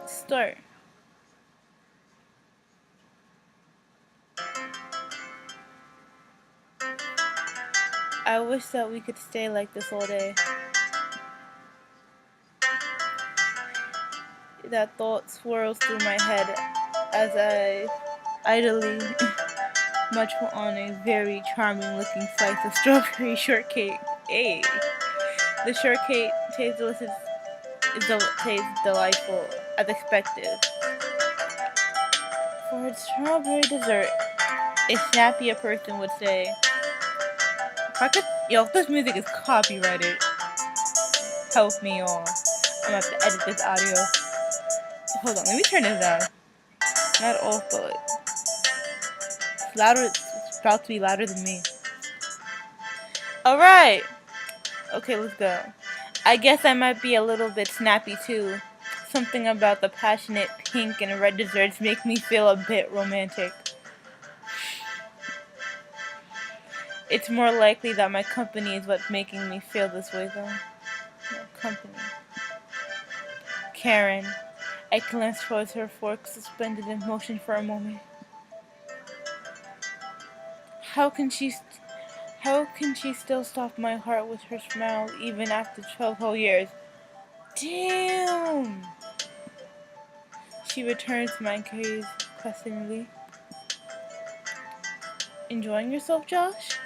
Start. I wish that we could stay like this all day. That thought swirls through my head as I idly munch on a very charming looking slice of strawberry shortcake. Hey, the shortcake tastes delicious. Tastes delightful as expected. For its strawberry dessert, a snappier person would say, if I could, yo, if this music is copyrighted, help me all. I'm gonna have to edit this audio. Hold on, let me turn this down. Not all, but it's louder. It's about to be louder than me. Alright! Okay, let's go. I guess I might be a little bit snappy too. Something about the passionate pink and red desserts make me feel a bit romantic. It's more likely that my company is what's making me feel this way though. My company. Karen. I glanced towards her fork suspended in motion for a moment. How can she still stop my heart with her smile even after 12 whole years? Damn! She returns my gaze questioningly. Enjoying yourself, Josh?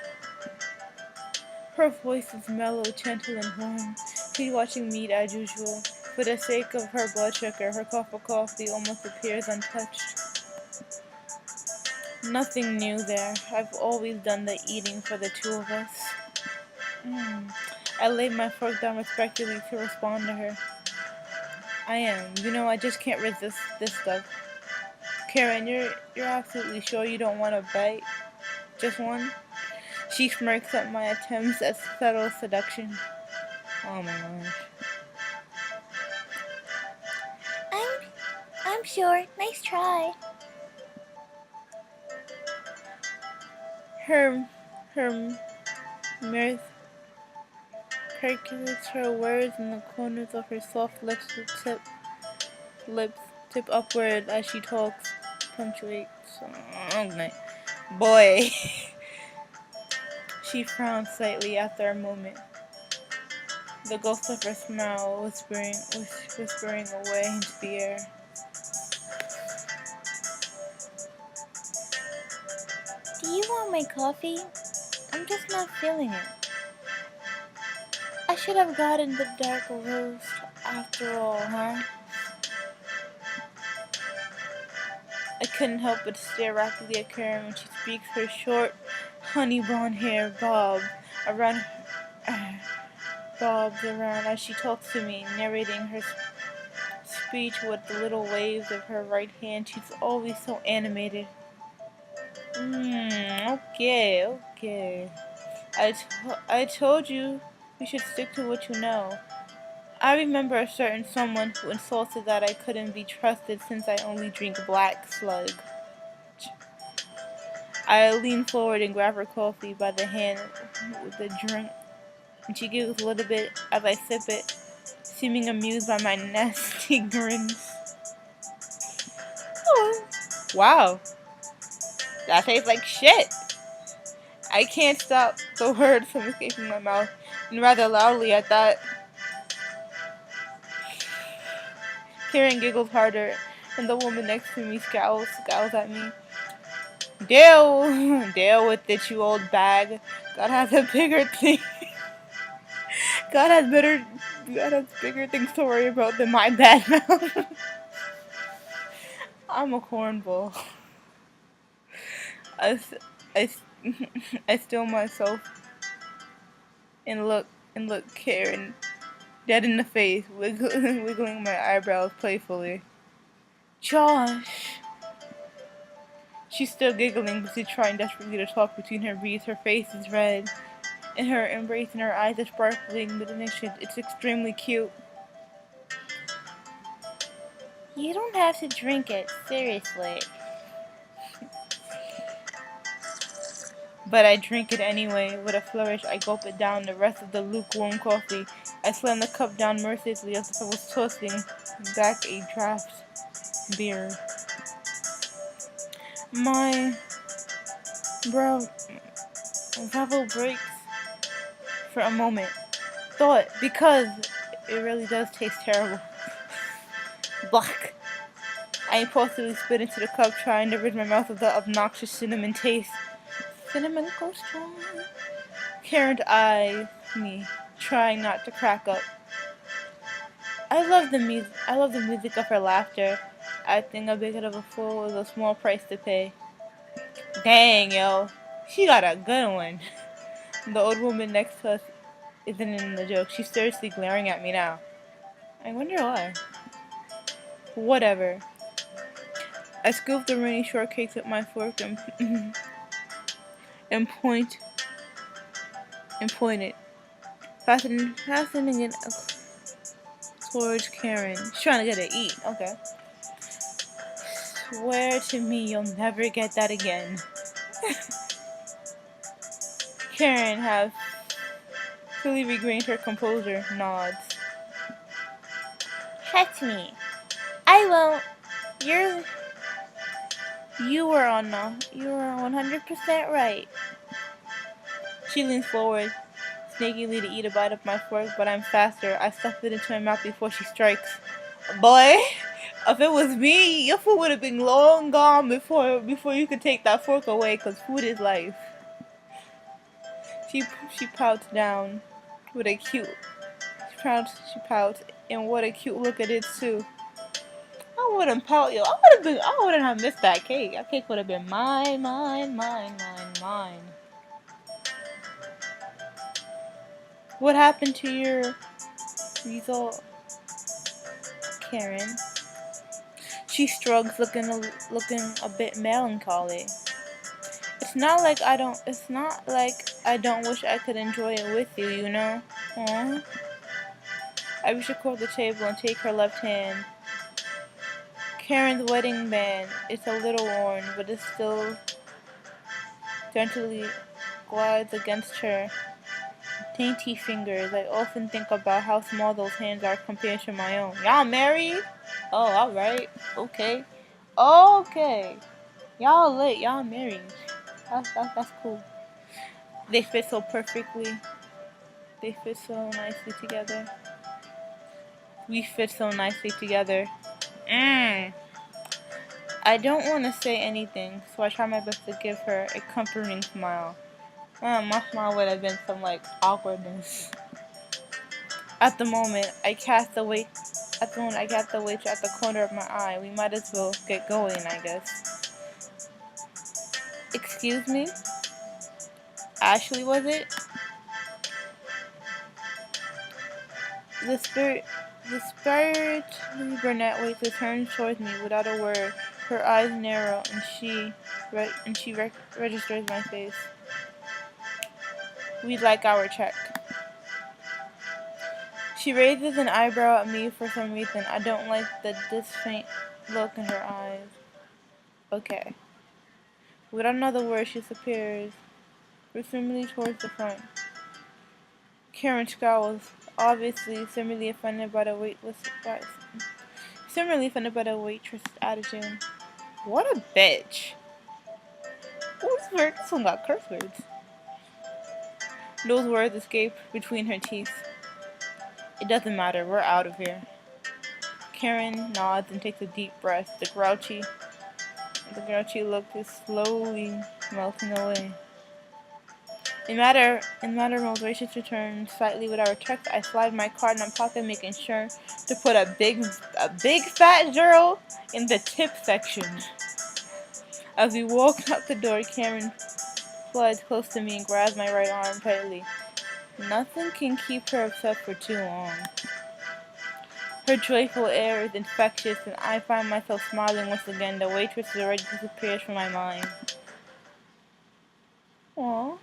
Her voice is mellow, gentle, and warm. She's watching meat as usual. For the sake of her blood sugar, her cup of coffee almost appears untouched. Nothing new there. I've always done the eating for the two of us. I laid my fork down respectfully to respond to her. I am. You know, I just can't resist this stuff. Karen, you're absolutely sure you don't want a bite? Just one? She smirks at my attempts at subtle seduction. Oh my gosh. I'm sure. Nice try. Her mirth percolates her words in the corners of her soft lips tip upward as she talks, punctuates. Okay. Boy. She frowned slightly after a moment. The ghost of her smile whispering away into the air. Do you want my coffee? I'm just not feeling it. I should have gotten the dark roast after all, huh? I couldn't help but stare rapidly at Karen when she speaks. Her short, honey blonde hair bobs around as she talks to me, narrating her speech with the little waves of her right hand. She's always so animated. Okay. I told you we should stick to what you know. I remember a certain someone who insulted that I couldn't be trusted since I only drink black slug. I lean forward and grab her coffee by the hand with the drink, and she giggles a little bit as I sip it, seeming amused by my nasty grins. Oh, wow, that tastes like shit. I can't stop the words from escaping my mouth, and rather loudly at that. Karen giggles harder, and the woman next to me scowls at me. Deal with it, you old bag. God has a bigger thing. God has bigger things to worry about than my bad mouth. I'm a cornball. I still myself and look Karen dead in the face, wiggling my eyebrows playfully. Josh. She's still giggling, but she's trying desperately to talk between her breaths. Her face is red, and her embrace and her eyes are sparkling with addiction. It's extremely cute. You don't have to drink it, seriously. But I drink it anyway. With a flourish, I gulp it down, the rest of the lukewarm coffee. I slam the cup down mercilessly as if I was tossing back a draft beer. My bro, Bravo breaks for a moment. Thought, because it really does taste terrible. Black. I impulsively spit into the cup, trying to rid my mouth of the obnoxious cinnamon taste. Cinnamon goes strong. Karen eyes me, trying not to crack up. I love the music. I love the music of her laughter. Acting a bit of a fool is a small price to pay. Dang, yo, she got a good one. The old woman next to us isn't in the joke. She's seriously glaring at me now. I wonder why. Whatever. I scoop the rainy shortcakes with my fork and point it, fastening it towards Karen. She's trying to get it eat. Okay. Swear to me you'll never get that again. Karen has fully regained her composure. Nods. Trust me. I won't. You're You were 100% right. She leans forward, snakily to eat a bite of my fork, but I'm faster. I stuff it into my mouth before she strikes. Boy, if it was me, your food would have been long gone before you could take that fork away, 'cause food is life. She pouts down with a cute. She pouts, and what a cute look it is too. I wouldn't pout, yo. I wouldn't have missed that cake. That cake would have been mine, mine, mine, mine, mine. What happened to your result, Karen? She shrugs, looking a bit melancholy. It's not like I don't. It's not like I don't wish I could enjoy it with you, you know. Aww. I reach across the table and take her left hand. Karen's wedding band. It's a little worn, but it still gently glides against her dainty fingers. I often think about how small those hands are compared to my own. Y'all married? Oh, alright. Okay. Okay. Y'all lit. Y'all married. That's cool. They fit so perfectly. They fit so nicely together. We fit so nicely together. I don't want to say anything, so I try my best to give her a comforting smile. My smile would have been some awkwardness. At the moment, I cast the weight. At the moment, I cast the weight at the corner of my eye. We might as well get going, I guess. Excuse me? Ashley, was it? The spirit brunette waitress turns towards me without a word. Her eyes narrow, and she registers my face. We'd like our check. She raises an eyebrow at me for some reason. I don't like the disfaint look in her eyes. Okay. Without another word, she disappears, presumably towards the front. Karen scowls, obviously similarly offended by the waitress's attitude. What a bitch! This one got curse words. Those words escape between her teeth. It doesn't matter, we're out of here. Karen nods and takes a deep breath. The grouchy look is slowly melting away. In matter of motivations to return slightly with our checks, I slide my card in my pocket, making sure to put a big fat zero in the tip section. As we walk out the door, Karen slides close to me and grabs my right arm tightly. Nothing can keep her upset for too long. Her joyful air is infectious, and I find myself smiling once again. The waitress has already disappeared from my mind. Aww.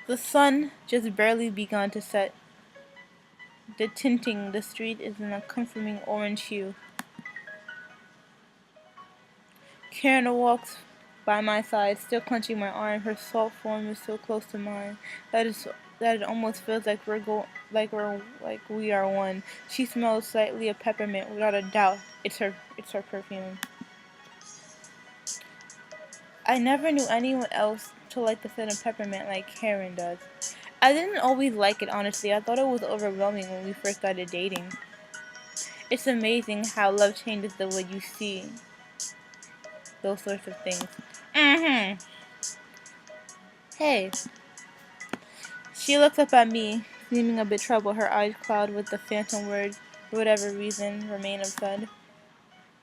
The sun just barely begun to set. The tinting the street is in a comforting orange hue. Karen walks by my side, still clenching my arm. Her soft form is so close to mine that it almost feels like like we are one. She smells slightly of peppermint, without a doubt. It's her perfume. I never knew anyone else to like the scent of peppermint like Karen does. I didn't always like it, honestly. I thought it was overwhelming when we first started dating. It's amazing how love changes the way you see those sorts of things. Mm-hmm. Hey. She looks up at me, seeming a bit troubled. Her eyes cloud with the phantom words, for whatever reason, remain unsaid.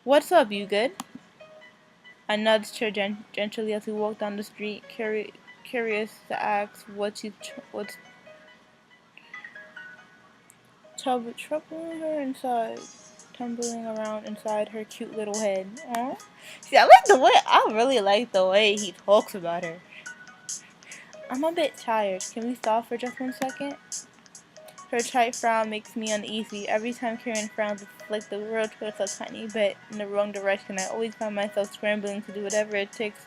What's up, you good? I nudged her gently as we walked down the street, curious to ask what's troubling her inside, tumbling around inside her cute little head. Aww. See, I really like the way he talks about her. I'm a bit tired. Can we stop for just 1 second? Her tight frown makes me uneasy. Every time Karen frowns, it's like the world twists a tiny bit in the wrong direction. I always find myself scrambling to do whatever it takes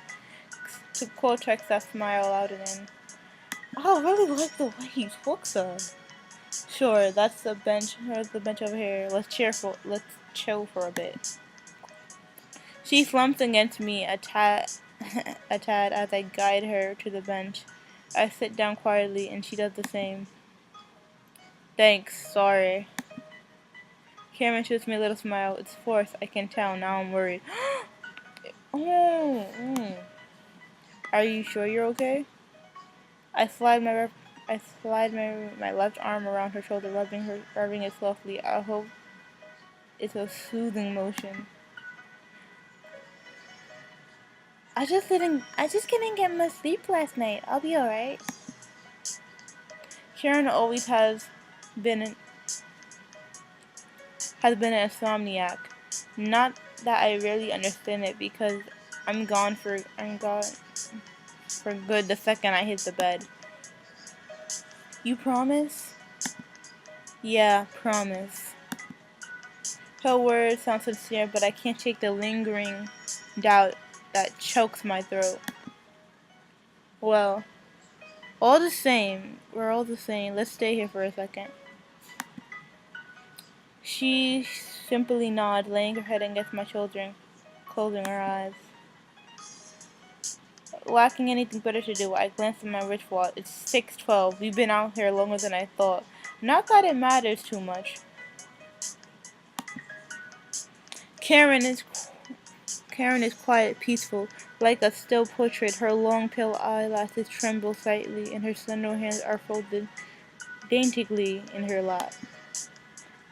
to cortex that smile out and in. I really like the way he talks her. Sure, that's the bench. Here's the bench over here. Let's chill for a bit. She slumps against me a tad as I guide her to the bench. I sit down quietly, and she does the same. Thanks. Sorry. Cameron shoots me a little smile. It's forced. I can tell. Now I'm worried. Oh. Are you sure you're okay? I slide my left arm around her shoulder, rubbing it softly. I hope it's a soothing motion. I just didn't get much sleep last night. I'll be alright. Karen always been an insomniac. Not that I really understand it because I'm gone for good the second I hit the bed. You promise? Yeah, promise. Her words sound sincere, but I can't shake the lingering doubt that chokes my throat. Well, we're all the same. Let's stay here for a second. She simply nods, laying her head against my shoulder, closing her eyes. Lacking anything better to do, I glanced at my wrist watch. It's 6:12. We've been out here longer than I thought. Not that it matters too much. Karen is Karen is quiet, peaceful, like a still portrait. Her long, pale eyelashes tremble slightly, and her slender hands are folded daintily in her lap.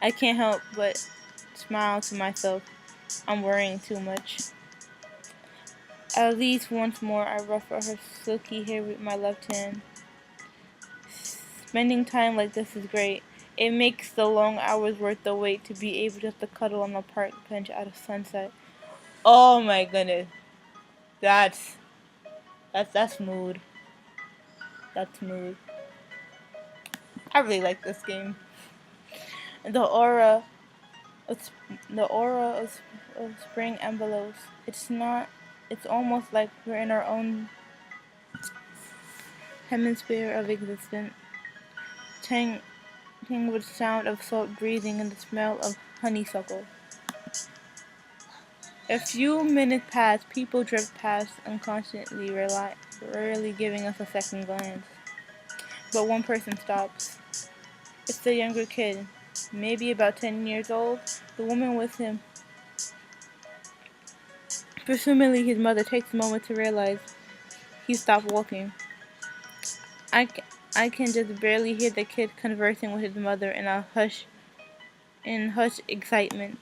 I can't help but smile to myself. I'm worrying too much. At least once more, I ruffle her silky hair with my left hand. Spending time like this is great. It makes the long hours worth the wait to be able just to cuddle on the park bench at a sunset. Oh my goodness. That's that's mood. That's mood. I really like this game. The aura of, of spring envelopes. It's almost like we're in our own hemisphere of existence. Tang with the sound of salt breathing and the smell of honeysuckle. A few minutes pass, people drift past unconsciously, rarely giving us a second glance. But one person stops. It's the younger kid, maybe about 10 years old. The woman with him, presumably his mother, takes a moment to realize he stopped walking. I, I can just barely hear the kid conversing with his mother in hushed excitement.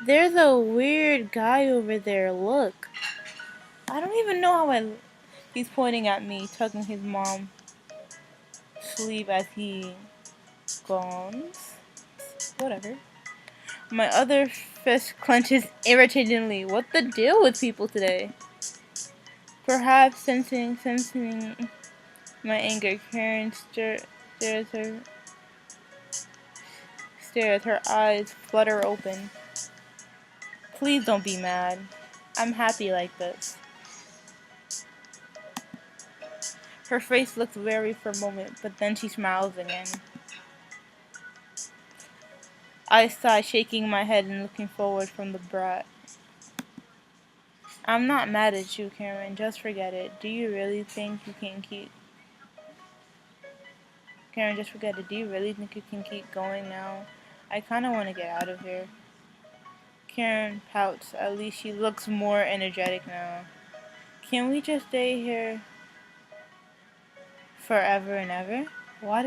There's a weird guy over there, look. I don't even know he's pointing at me, tugging his mom's sleeve as he gawns. Whatever. My other fist clenches irritatingly. What the deal with people today? Perhaps sensing my anger, Karen stares, her eyes flutter open. Please don't be mad. I'm happy like this. Her face looks wary for a moment, but then she smiles again. I sigh, shaking my head and looking forward from the brat. I'm not mad at you, Karen. Just forget it. Do you really think you can keep... Karen, just forget it. Do you really think you can keep going now? I kind of want to get out of here. Karen pouts. At least she looks more energetic now. Can we just stay here forever and ever? Why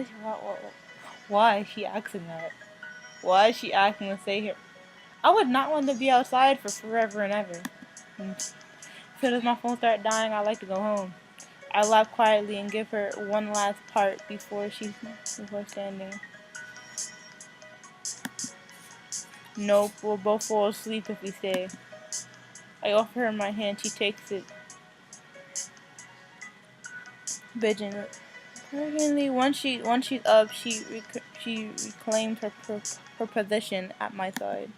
is she asking that? Why is she asking to stay here? I would not want to be outside for forever and ever. As soon as my phone starts dying, I like to go home. I laugh quietly and give her one last part before standing. Nope, we'll both fall asleep if we stay. I offer her my hand. She takes it. Bitchin'. Apparently, once she's up, she reclaimed her position at my side.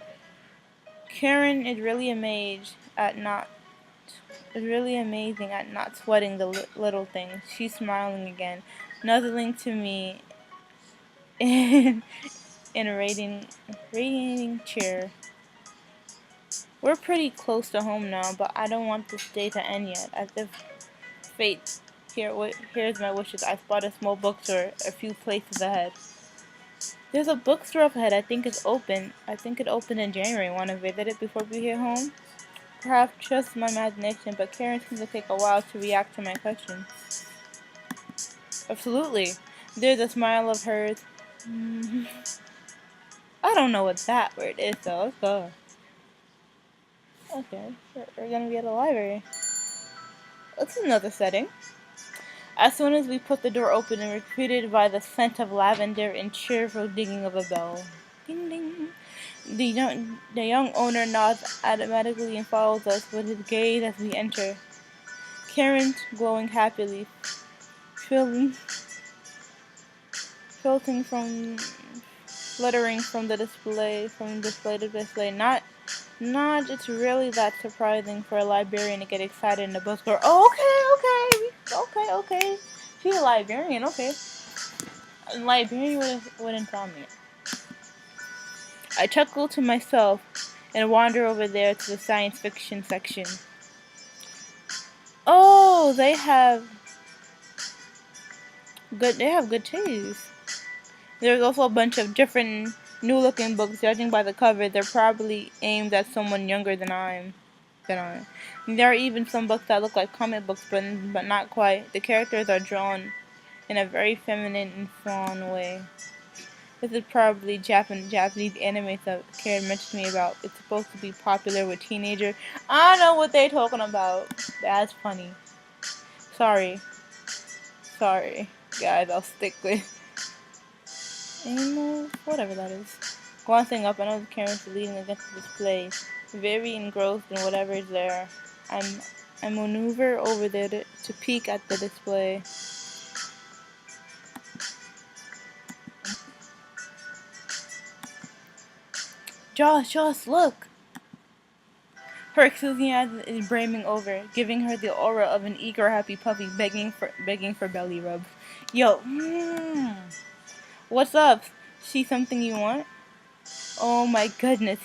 Karen is really amazed at not is really amazing at not sweating the little things. She's smiling again, nuzzling to me in a radiating chair. We're pretty close to home now, but I don't want this day to end yet. As if fate here's my wishes. I spot a small bookstore a few places ahead. There's a bookstore up ahead. I think it's open. I think it opened in January. Want to visit it before we get home? Perhaps just my imagination, but Karen seems to take a while to react to my question. Absolutely. There's a smile of hers. I don't know what that word is, though. Let's go. Okay, we're gonna be at the library. That's another setting. As soon as we put the door open and we're greeted by the scent of lavender and cheerful dinging of a bell. Ding ding. The young owner nods automatically and follows us with his gaze as we enter. Karen's glowing happily, fluttering from display to display. Not it's really that surprising for a librarian to get excited in the bookstore. Oh, okay. She's a librarian, okay. A librarian wouldn't tell me. I chuckle to myself and wander over there to the science fiction section. Oh, they have good taste. There's also a bunch of different new-looking books. Judging by the cover, they're probably aimed at someone younger than I am. There are even some books that look like comic books, but not quite. The characters are drawn in a very feminine and fun way. This is probably Japanese anime that Karen mentioned to me about. It's supposed to be popular with teenagers. I know what they're talking about. That's funny. Sorry, guys. I'll stick with animals, whatever that is. Glancing up, I know Karen's leaning against the display, very engrossed in whatever is there. I maneuver over there to peek at the display. Josh, look! Her enthusiasm is brimming over, giving her the aura of an eager, happy puppy begging for belly rubs. Yo, what's up? See something you want? Oh my goodness,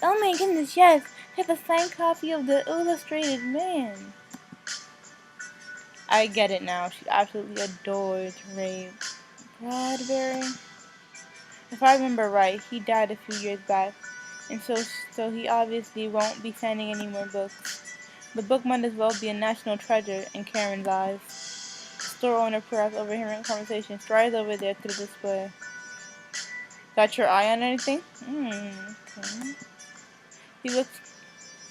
yes! I have a signed copy of the Illustrated Man. I get it now. She absolutely adores Ray Bradbury. If I remember right, he died a few years back, and so he obviously won't be signing any more books. The book might as well be a national treasure in Karen's eyes. The store owner, perhaps overhearing the conversation, strides over there to the display. Got your eye on anything? Okay. He looks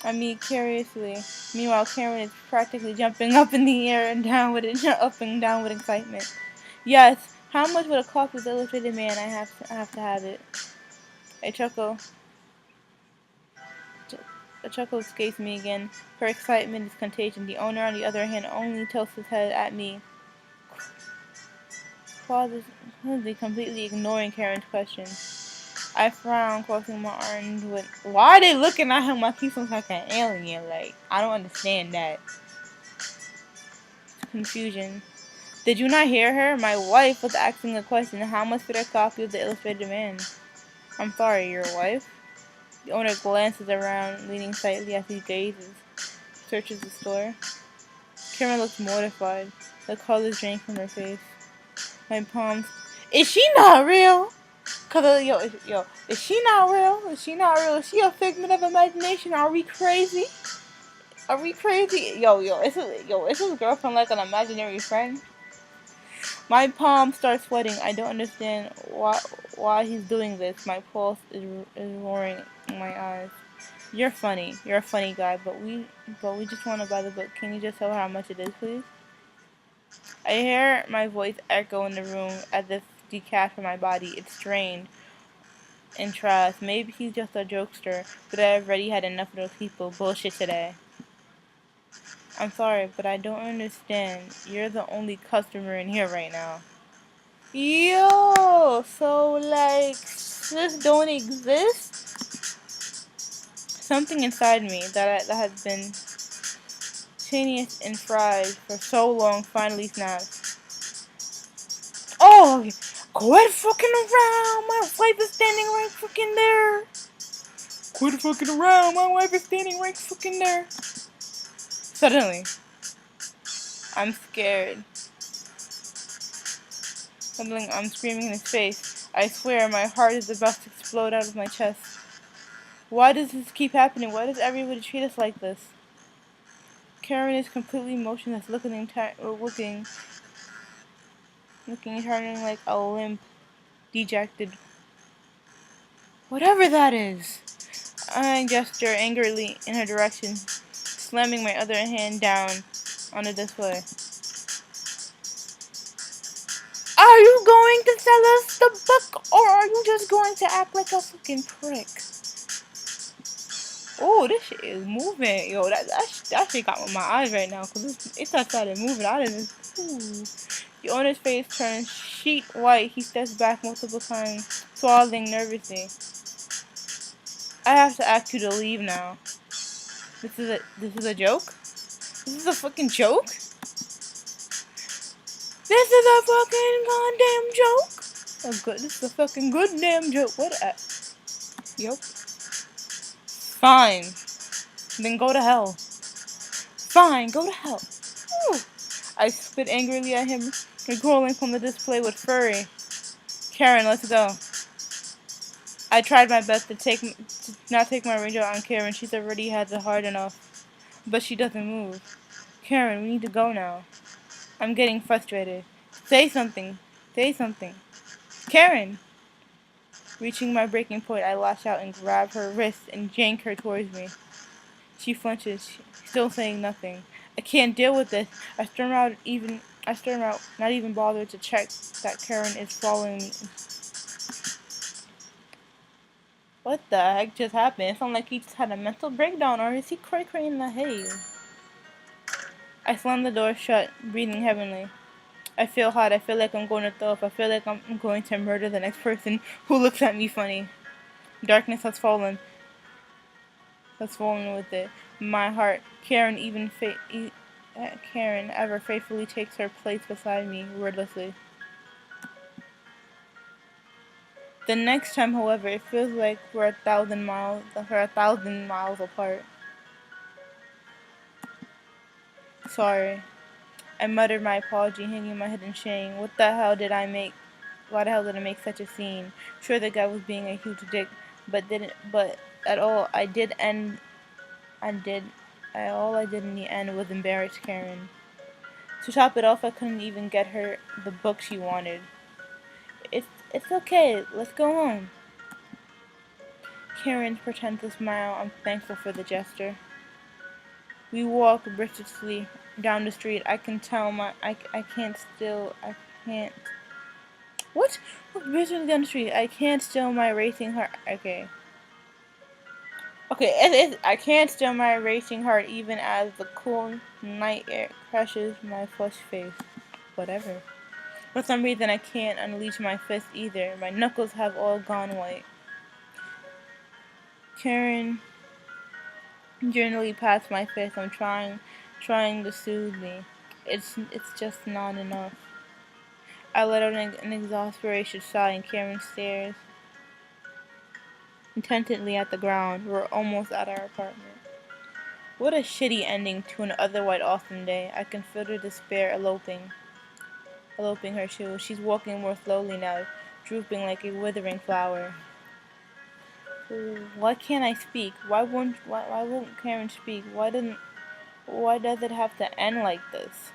at me curiously. Meanwhile, Karen is practically jumping up in the air and up and down with excitement. Yes. How much would a copy of the Illustrated Man? I have to have it. A chuckle escapes me again. Her excitement is contagious. The owner, on the other hand, only tilts his head at me, completely ignoring Karen's question. I frown, crossing my arms with. Why are they looking at him like he looks like an alien? Like, I don't understand that. Confusion. Did you not hear her? My wife was asking a question. How much for a copy of the Illustrated Man? I'm sorry, your wife? The owner glances around, leaning slightly as he gazes. Searches the store. Karen looks mortified. The colors drain from her face. My palms. Is she not real? Cause is she not real? Is she not real? Is she a figment of imagination? Are we crazy? Are we crazy? Is his girlfriend like an imaginary friend? My palm starts sweating. I don't understand why he's doing this. My pulse is roaring in my eyes. You're funny. You're a funny guy, but we just want to buy the book. Can you just tell her how much it is, please? I hear my voice echo in the room as if detached from my body. It's strained and trust. Maybe he's just a jokester, but I've already had enough of those people. Bullshit today. I'm sorry, but I don't understand. You're the only customer in here right now. Yo, so like this don't exist? Something inside me that has been tenuous and fried for so long finally snaps. Oh, quit fucking around! My wife is standing right fucking there. Quit fucking around! My wife is standing right fucking there. Suddenly, I'm scared. Suddenly, I'm screaming in his face. I swear my heart is about to explode out of my chest. Why does this keep happening? Why does everybody treat us like this? Karen is completely motionless, looking, turning like a limp, dejected. Whatever that is. I gesture angrily in her direction, slamming my other hand down on the display. Are you going to sell us the book, or are you just going to act like a fucking prick? Oh, this shit is moving. Yo, that shit got my eyes right now, because it started moving. I didn't. Ooh. The owner's face turns sheet white. He steps back multiple times, swallowing nervously. I have to ask you to leave now. This is a joke? This is a fucking joke? This is a fucking goddamn joke? This is a fucking good damn joke. What a... Yup. Fine. Then go to hell. Fine, go to hell. Whew. I spit angrily at him, recoiling from the display with fury. Karen, let's go. I tried my best to not take my range out on Karen. She's already had it hard enough. But she doesn't move. Karen, we need to go now. I'm getting frustrated. Say something. Say something. Karen! Reaching my breaking point, I lash out and grab her wrist and yank her towards me. She flinches, still saying nothing. I can't deal with this. I storm out, not even bothered to check that Karen is following me. What the heck just happened? It sounds like he just had a mental breakdown, or is he cray-cray in the hay? I slam the door shut, breathing heavily. I feel hot. I feel like I'm going to throw up. I feel like I'm going to murder the next person who looks at me funny. Darkness has fallen. With it. My heart. Karen ever faithfully takes her place beside me, wordlessly. The next time, however, it feels like we're 1,000 miles apart. Sorry. I muttered my apology, hanging my head in shame. Why the hell did I make such a scene? Sure, the guy was being a huge dick, but at all I did all I did in the end was embarrass Karen. To top it off, I couldn't even get her the book she wanted. It's okay. Let's go home. Karen pretends to smile. I'm thankful for the gesture. We walk briskly down the street. I can't. What? Briskly down the street. I can't still my racing heart. Okay. I can't still my racing heart even as the cool night air crushes my flushed face. Whatever. For some reason, I can't unleash my fist either. My knuckles have all gone white. Karen generally pats my face. I'm trying to soothe me. It's just not enough. I let out an exasperation sigh, and Karen stares intently at the ground. We're almost at our apartment. What a shitty ending to an otherwise awesome day. I can feel her despair eloping her shoe. She's walking more slowly now, drooping like a withering flower. Why can't I speak? Why won't Karen speak? Why does it have to end like this?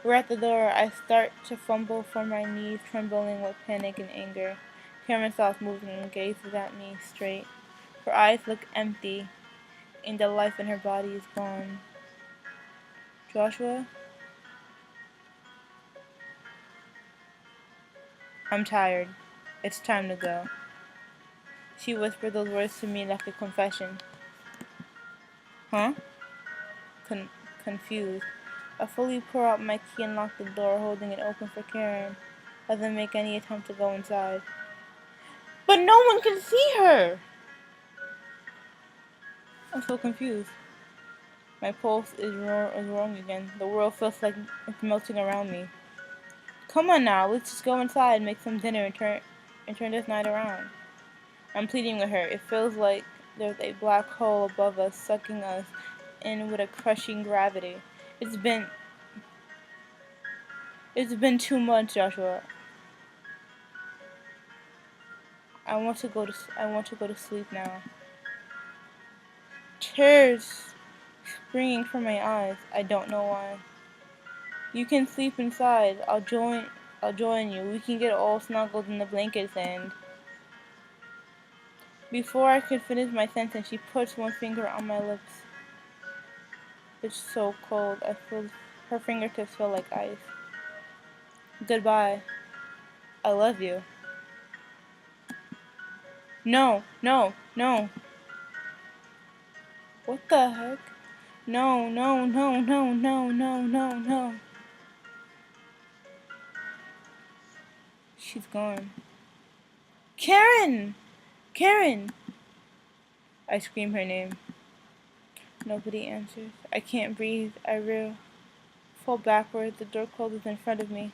We're at the door. I start to fumble from my knees, trembling with panic and anger. Karen stops moving and gazes at me straight. Her eyes look empty, and the life in her body is gone. Joshua? I'm tired. It's time to go. She whispered those words to me like a confession. Huh? Con- Confused. I fully pour out my key and lock the door, holding it open for Karen. Doesn't make any attempt to go inside. But no one can see her! I'm so confused. My pulse is wrong again. The world feels like it's melting around me. Come on now, let's just go inside, make some dinner, and turn this night around. I'm pleading with her. It feels like there's a black hole above us, sucking us in with a crushing gravity. It's been it's been 2 months, Joshua. I want to go to sleep now. Tears springing from my eyes. I don't know why. You can sleep inside. I'll join you. We can get all snuggled in the blankets and before I could finish my sentence, she puts one finger on my lips. It's so cold. I feel her fingertips feel like ice. Goodbye. I love you. No, no, no. What the heck? No, no, no, no, no, no, no, no. She's gone. Karen! Karen! I scream her name. Nobody answers. I can't breathe. I reel. Fall backward. The door closes in front of me.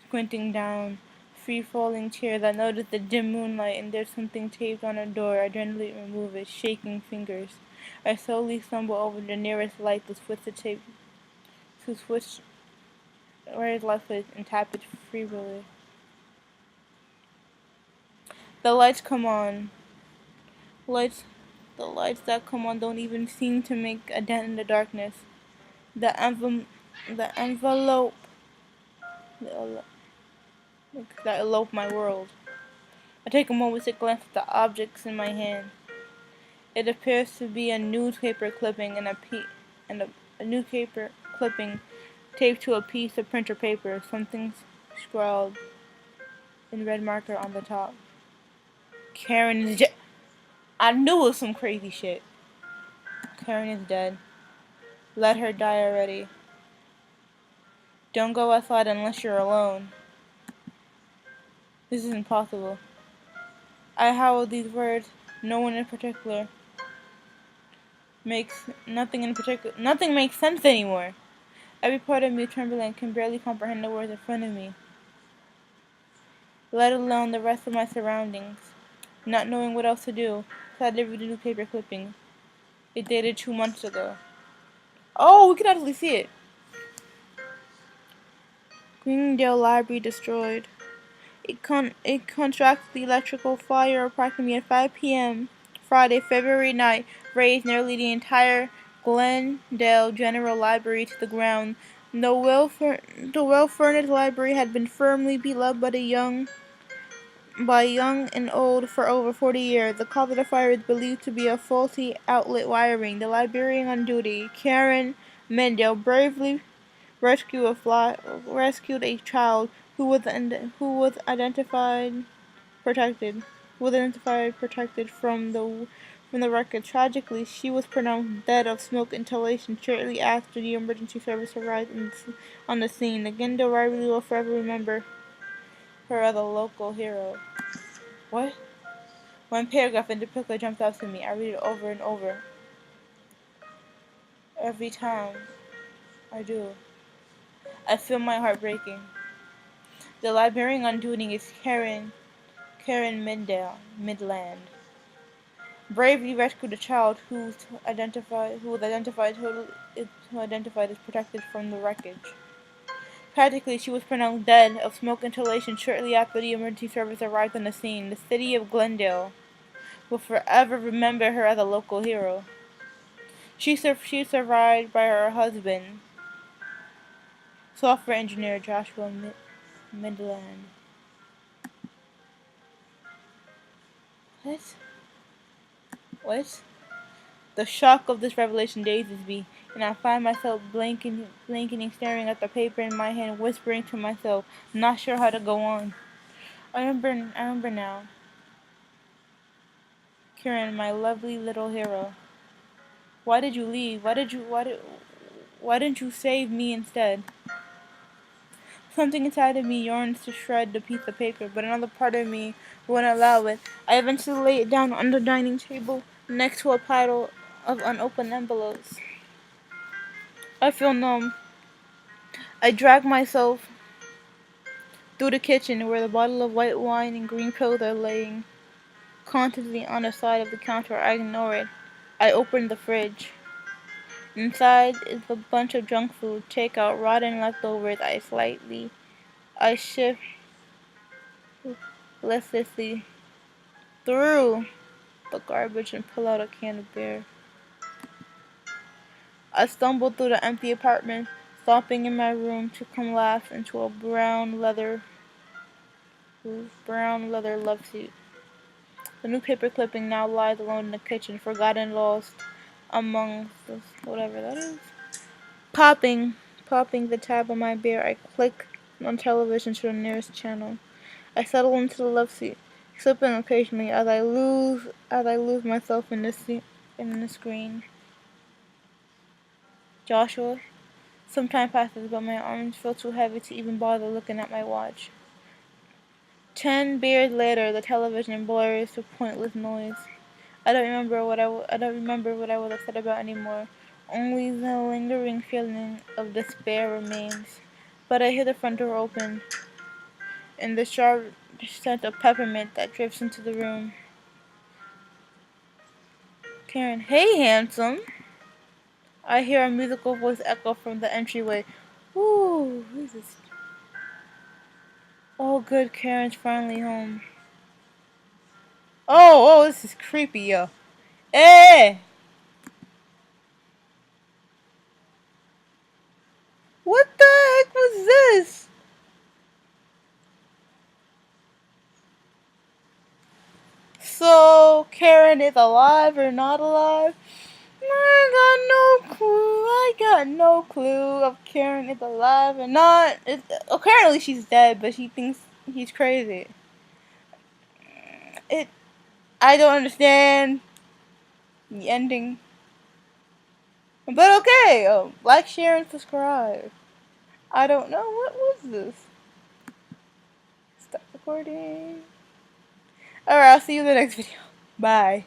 Squinting down. Free-falling tears. I notice the dim moonlight and there's something taped on her door. I gently remove it, shaking fingers. I slowly stumble over the nearest light to switch the tape. To switch where his light is and tap it feebly. The lights come on. Lights, the lights that come on don't even seem to make a dent in the darkness. The envelope that elope my world. I take a moment to glance at the objects in my hand. It appears to be a newspaper clipping and a newspaper clipping taped to a piece of printer paper. Something's scrawled in red marker on the top. Karen is dead. I knew it was some crazy shit. Karen is dead. Let her die already. Don't go outside unless you're alone. This is impossible. I howled these words. No one in particular makes nothing makes sense anymore. Every part of me trembling can barely comprehend the words in front of me, let alone the rest of my surroundings. Not knowing what else to do, so I did read the newspaper clipping. It dated 2 months ago. Oh, we can actually see it. Greendale Library destroyed. It contracted the electrical fire approximately at 5 p.m. Friday, February night, razed nearly the entire Glendale General Library to the ground. The well-furnished library had been firmly beloved by young and old for over 40 years. The cause of the fire is believed to be a faulty outlet wiring. The librarian on duty, Karen Mendel, bravely rescued a child who was identified protected from the wreckage. Tragically, she was pronounced dead of smoke inhalation shortly after the emergency service arrived on the scene. The Glendale Library will forever remember her as a local hero. What? One paragraph in particular jumps out to me. I read it over and over. Every time I do, I feel my heart breaking. The librarian on duty is Karen Midland. Bravely rescued a child who identified as protected from the wreckage. Practically, she was pronounced dead of smoke inhalation shortly after the emergency service arrived on the scene. The city of Glendale will forever remember her as a local hero. She survived by her husband, software engineer Joshua Midland. What? What? The shock of this revelation dazes me, and I find myself blanking, staring at the paper in my hand, whispering to myself, not sure how to go on. I remember now. Karen, my lovely little hero. Why did you leave? Why didn't you save me instead? Something inside of me yearns to shred the piece of paper, but another part of me wouldn't allow it. I eventually lay it down on the dining table next to a pile of unopened envelopes. I feel numb. I drag myself through the kitchen where the bottle of white wine and green pills are laying constantly on the side of the counter. I ignore it. I open the fridge. Inside is a bunch of junk food, takeout, rotten leftovers. I shift listlessly through the garbage and pull out a can of beer. I stumble through the empty apartment, stopping in my room to come last into a brown leather love suit. The newspaper clipping now lies alone in the kitchen, forgotten, lost among whatever that is. Popping the tab on my beer, I click on television to the nearest channel. I settle into the love seat, slipping occasionally as I lose myself in the screen. Joshua. Some time passes, but my arms feel too heavy to even bother looking at my watch. 10 beers later, the television blurs to pointless noise. I don't remember what I was upset about anymore. Only the lingering feeling of despair remains. But I hear the front door open, and the sharp scent of peppermint that drifts into the room. Karen, hey, handsome. I hear a musical voice echo from the entryway. Ooh, who's this? Oh, good, Karen's finally home. Oh, this is creepy, yo. Hey! What the heck was this? So, Karen is alive or not alive? I got no clue. I got no clue if Karen is alive or not. Apparently she's dead, but she thinks he's crazy. I don't understand the ending. But okay, like, share, and subscribe. I don't know, what was this? Stop recording. Alright, I'll see you in the next video. Bye.